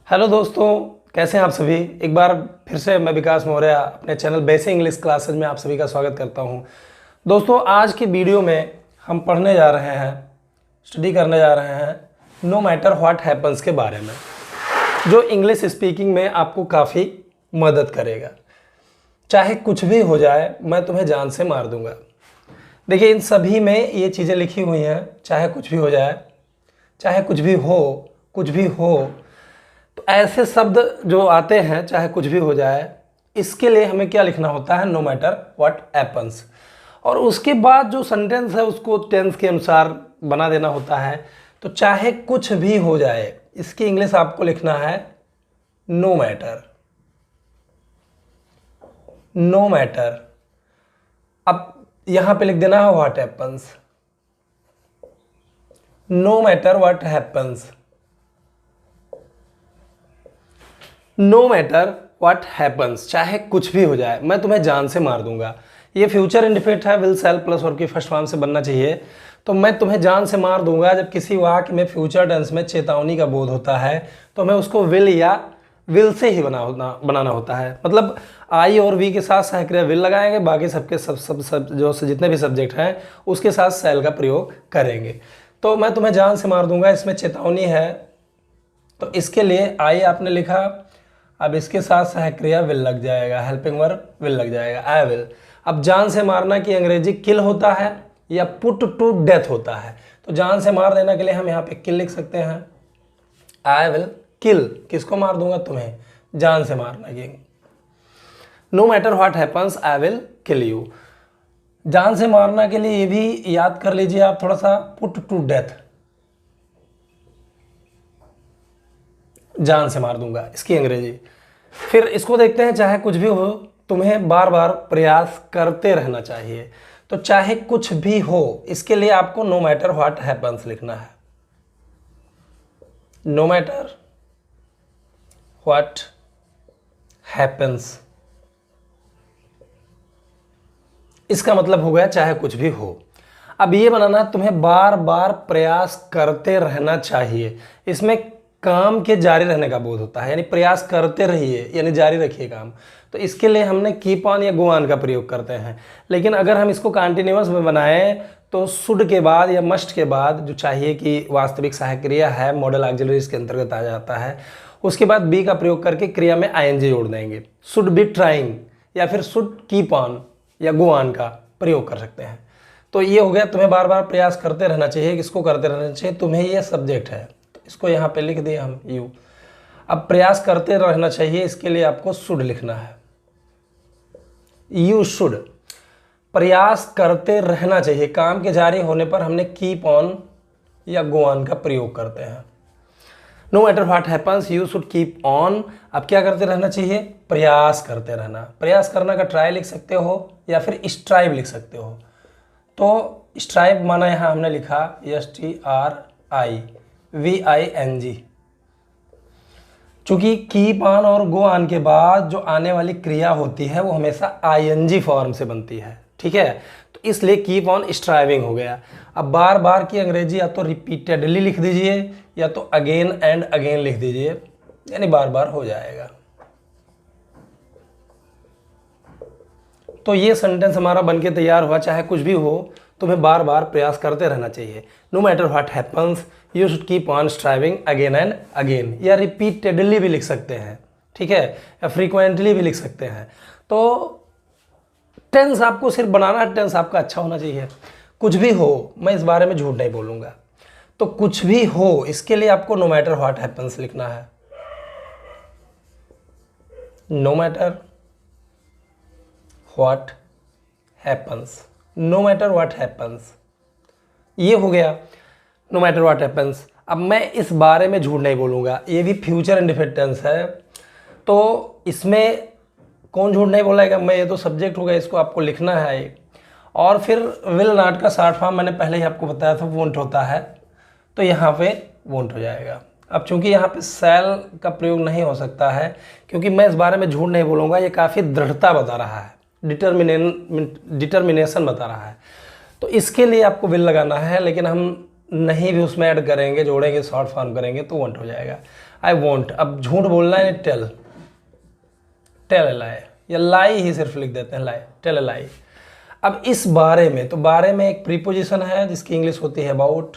Hello दोस्तों, कैसे हैं आप सभी। एक बार फिर से मैं विकास मौर्य अपने चैनल बेसिक इंग्लिश क्लासेज में आप सभी का स्वागत करता हूं। दोस्तों, आज की वीडियो में हम पढ़ने जा रहे हैं, स्टडी करने जा रहे हैं नो मैटर व्हाट हैपन्स के बारे में, जो इंग्लिश स्पीकिंग में आपको काफ़ी मदद करेगा। चाहे कुछ भी हो जाए, मैं तुम्हें जान से मार दूंगा। देखिए, इन सभी में ये चीज़ें लिखी हुई हैं, चाहे कुछ भी हो जाए, चाहे कुछ भी हो, कुछ भी हो। तो ऐसे शब्द जो आते हैं, चाहे कुछ भी हो जाए, इसके लिए हमें क्या लिखना होता है, नो मैटर व्हाट हैपन्स। और उसके बाद जो सेंटेंस है उसको टेंस के अनुसार बना देना होता है। तो चाहे कुछ भी हो जाए, इसकी इंग्लिश आपको लिखना है नो मैटर। No matter. अब यहां पे लिख देना है what happens. No matter what happens. No matter what happens, चाहे कुछ भी हो जाए, मैं तुम्हें जान से मार दूंगा। ये फ्यूचर इंडिफिनिट है, विल सेल प्लस वर्ब की फर्स्ट फॉर्म से बनना चाहिए। तो मैं तुम्हें जान से मार दूंगा, जब किसी वाक्य में फ्यूचर टेंस में चेतावनी का बोध होता है तो हमें उसको विल या विल से ही बनाना होता है। मतलब आई और वी के साथ सहक्रिया विल लगाएंगे, बाकी सबके सब जो जितने भी सब्जेक्ट हैं उसके साथ सेल का प्रयोग करेंगे। तो मैं तुम्हें जान से मार दूंगा, इसमें चेतावनी है, तो इसके लिए आई आपने लिखा। अब इसके साथ सहक्रिया विल लग जाएगा, हेल्पिंग वर्ब विल लग जाएगा, आई विल। अब जान से मारना की अंग्रेजी किल होता है या पुट टू डेथ होता है। तो जान से मार देने के लिए हम यहाँ पे किल लिख सकते हैं, आई विल किल। किसको मार दूंगा? तुम्हें। जान से मारना की no matter what happens I will kill you. जान से मारना के लिए ये भी याद कर लीजिए आप थोड़ा सा, पुट टू डेथ, जान से मार दूंगा इसकी अंग्रेजी। फिर इसको देखते हैं, चाहे कुछ भी हो, तुम्हें बार बार प्रयास करते रहना चाहिए। तो चाहे कुछ भी हो, इसके लिए आपको नो मैटर व्हाट हैपन्स लिखना है। नो मैटर व्हाट हैपन्स, इसका मतलब हो गया चाहे कुछ भी हो। अब ये बनाना है, तुम्हें बार बार प्रयास करते रहना चाहिए। इसमें काम के जारी रहने का बोध होता है, यानी प्रयास करते रहिए, यानी जारी रखिए काम। तो इसके लिए हमने कीप ऑन या गो ऑन का प्रयोग करते हैं। लेकिन अगर हम इसको कंटिन्यूअस में बनाएं तो शुड के बाद या मस्ट के बाद जो चाहिए कि वास्तविक सहायक क्रिया है, मॉडल ऑक्सिलरीज के अंतर्गत आ जाता है, उसके बाद बी का प्रयोग करके क्रिया में आईएनजी जोड़ देंगे। शुड बी ट्राइंग या फिर शुड कीप ऑन या गो ऑन का प्रयोग कर सकते हैं। तो ये हो गया, तुम्हें बार बार प्रयास करते रहना चाहिए। किसको करते रहना चाहिए? तुम्हें। ये सब्जेक्ट है, इसको यहाँ पे लिख दिए हम यू। अब प्रयास करते रहना चाहिए, इसके लिए आपको शुड लिखना है, यू शुड। प्रयास करते रहना चाहिए, काम के जारी होने पर हमने कीप ऑन या गो ऑन का प्रयोग करते हैं। No matter what happens you should keep on. अब क्या करते रहना चाहिए? प्रयास करते रहना। प्रयास करना का ट्राई लिख सकते हो या फिर स्ट्राइव लिख सकते हो। तो स्ट्राइव माना यहाँ हमने लिखा STRIVING। चूंकि कीप ऑन और गो ऑन के बाद जो आने वाली क्रिया होती है वो हमेशा ING फॉर्म से बनती है, ठीक है। तो इसलिए कीप ऑन स्ट्राइविंग हो गया। अब बार बार की अंग्रेजी या तो रिपीटेडली लिख दीजिए या तो अगेन एंड अगेन लिख दीजिए, यानी बार बार हो जाएगा। तो ये सेंटेंस हमारा बनके तैयार हुआ, चाहे कुछ भी हो, तुम्हें बार बार प्रयास करते रहना चाहिए। No matter what happens you should keep on striving again and again, या रिपीटेडली भी लिख सकते हैं, ठीक है, या फ्रीक्वेंटली भी लिख सकते हैं। तो टेंस आपको सिर्फ बनाना है, टेंस आपका अच्छा होना चाहिए। कुछ भी हो, मैं इस बारे में झूठ नहीं बोलूँगा। तो कुछ भी हो, इसके लिए आपको नो मैटर व्हाट हैपन्स लिखना है। No matter what happens, no matter what happens, ये हो गया नो मैटर व्हाट हैपन्स। अब मैं इस बारे में झूठ नहीं बोलूँगा, ये भी फ्यूचर इंडेफिनिट टेंस है, तो इसमें कौन झूठ नहीं बोलेगा? मैं। ये तो सब्जेक्ट हो गया, इसको आपको लिखना है। और फिर विल नॉट का शॉर्ट फॉर्म मैंने पहले ही आपको बताया था, वोंट होता है, तो यहाँ पे वोंट हो जाएगा। अब चूंकि यहाँ पे सेल का प्रयोग नहीं हो सकता है, क्योंकि मैं इस बारे में झूठ नहीं बोलूँगा, ये काफ़ी दृढ़ता बता रहा है, डिटर्मिनेशन बता रहा है। तो इसके लिए आपको विल लगाना है, लेकिन हम नहीं भी उसमें ऐड करेंगे, जोड़ेंगे, शॉर्ट फॉर्म करेंगे तो वोंट हो जाएगा। आई वॉन्ट, अब झूठ बोलना है टेल, टेल ए लाई, या लाई ही सिर्फ लिख देते हैं, लाई, टेल ए लाई। अब इस बारे में, तो बारे में एक प्रीपोजिशन है जिसकी इंग्लिश होती है अबाउट,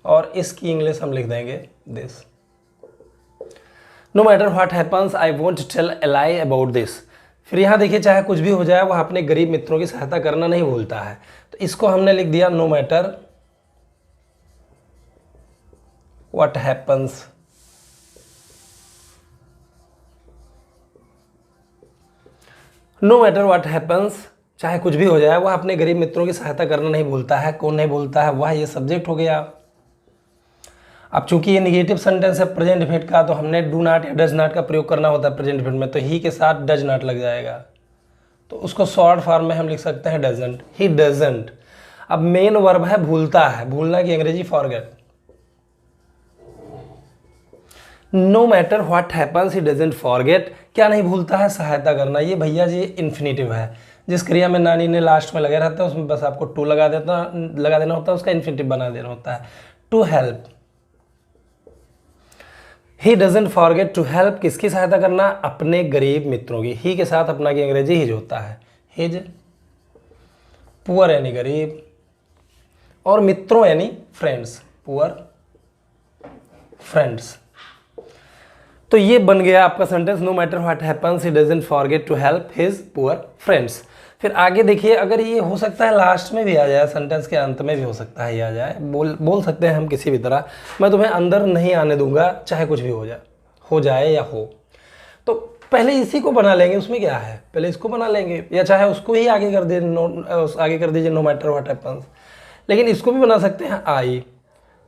और इसकी इंग्लिश हम लिख देंगे this. No matter what happens I won't tell a lie about this. फिर यहाँ देखिए, चाहे कुछ भी हो जाए वह अपने गरीब मित्रों की सहायता करना नहीं भूलता है, तो इसको हमने लिख दिया no matter what happens, no matter what happens, चाहे कुछ भी हो जाए वह अपने गरीब मित्रों की सहायता करना नहीं भूलता है। कौन नहीं भूलता है? वह, ये सब्जेक्ट हो गया। अब चूंकि ये निगेटिव सेंटेंस है प्रेजेंट डिफिनिट का, तो हमने डू नॉट या डज नॉट का प्रयोग करना होता है प्रेजेंट डिफिनिट में, तो ही के साथ डज नॉट लग जाएगा, तो उसको शॉर्ट फॉर्म में हम लिख सकते हैं डजंट, ही डजंट। अब मेन वर्ब है भूलता है, भूलना की अंग्रेजी forget. No matter what happens he doesn't forget, क्या नहीं भूलता है? सहायता करना। ये भैया जी इन्फिनेटिव है, जिस क्रिया में नानी ने लास्ट में लगे रहता है उसमें बस आपको टू लगा देना होता है, उसका इन्फिनेटिव बना देना होता है, to help. He doesn't forget to help, किसकी सहायता करना? अपने गरीब मित्रों की। ही के साथ अपना की अंग्रेजी हिज होता है, हिज, पुअर यानी गरीब, और मित्रों यानी फ्रेंड्स, पुअर फ्रेंड्स। तो ये बन गया आपका sentence, no matter what happens he doesn't forget to help his poor friends. फिर आगे देखिए, अगर ये हो सकता है लास्ट में भी आ जाए, सेंटेंस के अंत में भी हो सकता है ये आ जाए, बोल सकते हैं हम किसी भी तरह, मैं तुम्हें अंदर नहीं आने दूंगा चाहे कुछ भी हो जाए या हो। तो पहले इसी को बना लेंगे, उसमें क्या है, पहले इसको बना लेंगे, या चाहे उसको ही आगे कर दीजिए नो मैटर व्हाट हैपन्स, लेकिन इसको भी बना सकते हैं आई।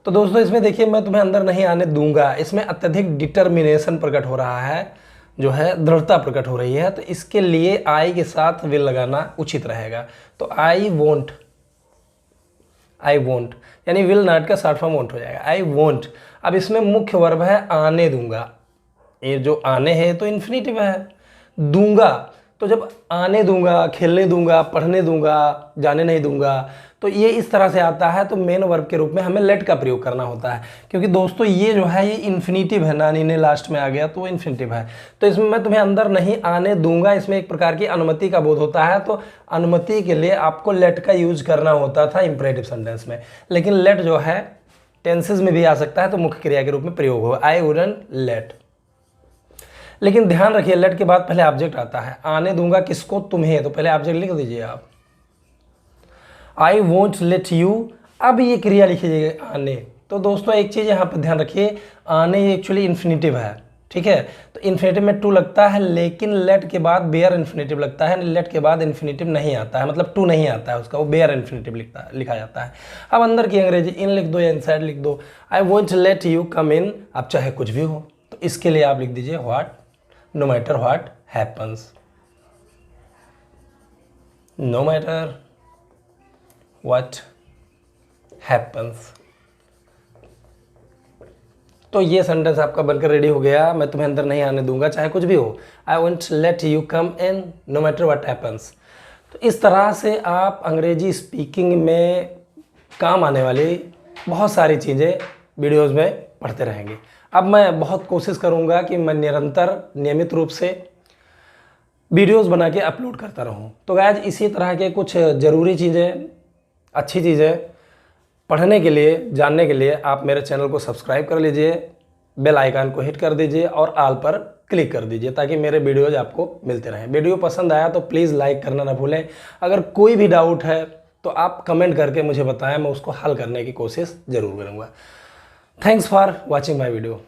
तो दोस्तों इसमें देखिए, मैं तुम्हें अंदर नहीं आने दूंगा, इसमें अत्यधिक डिटर्मिनेशन प्रकट हो रहा है, जो है दृढ़ता प्रकट हो रही है, तो इसके लिए आई के साथ विल लगाना उचित रहेगा। तो आई वोंट यानी विल नॉट का शॉर्ट फॉर्म वोंट हो जाएगा, आई वोंट। अब इसमें मुख्य वर्ब है आने दूंगा, ये जो आने है तो इन्फिनेटिव है, दूंगा, तो जब आने दूंगा, खेलने दूंगा, पढ़ने दूंगा, जाने नहीं दूंगा, तो ये इस तरह से आता है, तो मेन वर्ब के रूप में हमें लेट का प्रयोग करना होता है, क्योंकि दोस्तों ये जो है ये इन्फिनेटिव है, नानी ने लास्ट में आ गया तो इन्फिनेटिव है, तो इसमें मैं तुम्हें अंदर नहीं आने दूंगा, इसमें एक प्रकार की अनुमति का बोध होता है, तो अनुमति के लिए आपको लेट का यूज करना होता था इंपरेटिव सेंटेंस में, लेकिन लेट जो है टेंसेज में भी आ सकता है, तो मुख्य क्रिया के रूप में प्रयोग होगा, आई वुडंट लेट। लेकिन ध्यान रखिए, लेट के बाद पहले ऑब्जेक्ट आता है, आने दूंगा किसको? तुम्हें, तो पहले ऑब्जेक्ट लिख दीजिए आप, आई वोंट लेट यू। अब ये क्रिया लिखिएगा आने। तो दोस्तों एक चीज़ यहाँ पर ध्यान रखिए, आने ये एक्चुअली इन्फिनेटिव है, ठीक है, तो इन्फिनेटिव में टू लगता है, लेकिन लेट के बाद बेयर इन्फिनेटिव लगता है, लेट के बाद इन्फिनेटिव नहीं आता है, मतलब टू नहीं आता है उसका, वो बेयर इन्फिनेटिव लिखा जाता है। अब अंदर की अंग्रेजी इन लिख दो या इनसाइड लिख दो, I won't let you come in, अब चाहे कुछ भी हो, तो इसके लिए आप लिख दीजिए what, no matter what happens, no matter what happens. तो ये सेंटेंस आपका बनकर रेडी हो गया, मैं तुम्हें अंदर नहीं आने दूंगा चाहे कुछ भी हो, I won't let you come in no matter what happens. तो इस तरह से आप अंग्रेजी स्पीकिंग में काम आने वाली बहुत सारी चीज़ें वीडियोस में पढ़ते रहेंगे। अब मैं बहुत कोशिश करूंगा कि मैं निरंतर नियमित रूप से वीडियोस बना के अपलोड करता रहूं। तो गाइस इसी तरह के कुछ ज़रूरी चीज़ें, अच्छी चीज़ें पढ़ने के लिए, जानने के लिए आप मेरे चैनल को सब्सक्राइब कर लीजिए, बेल आइकन को हिट कर दीजिए और ऑल पर क्लिक कर दीजिए, ताकि मेरे वीडियोज आपको मिलते रहें। वीडियो पसंद आया तो प्लीज़ लाइक करना ना भूलें। अगर कोई भी डाउट है तो आप कमेंट करके मुझे बताएं, मैं उसको हल करने की कोशिश ज़रूर करूँगा। Thanks for watching my video.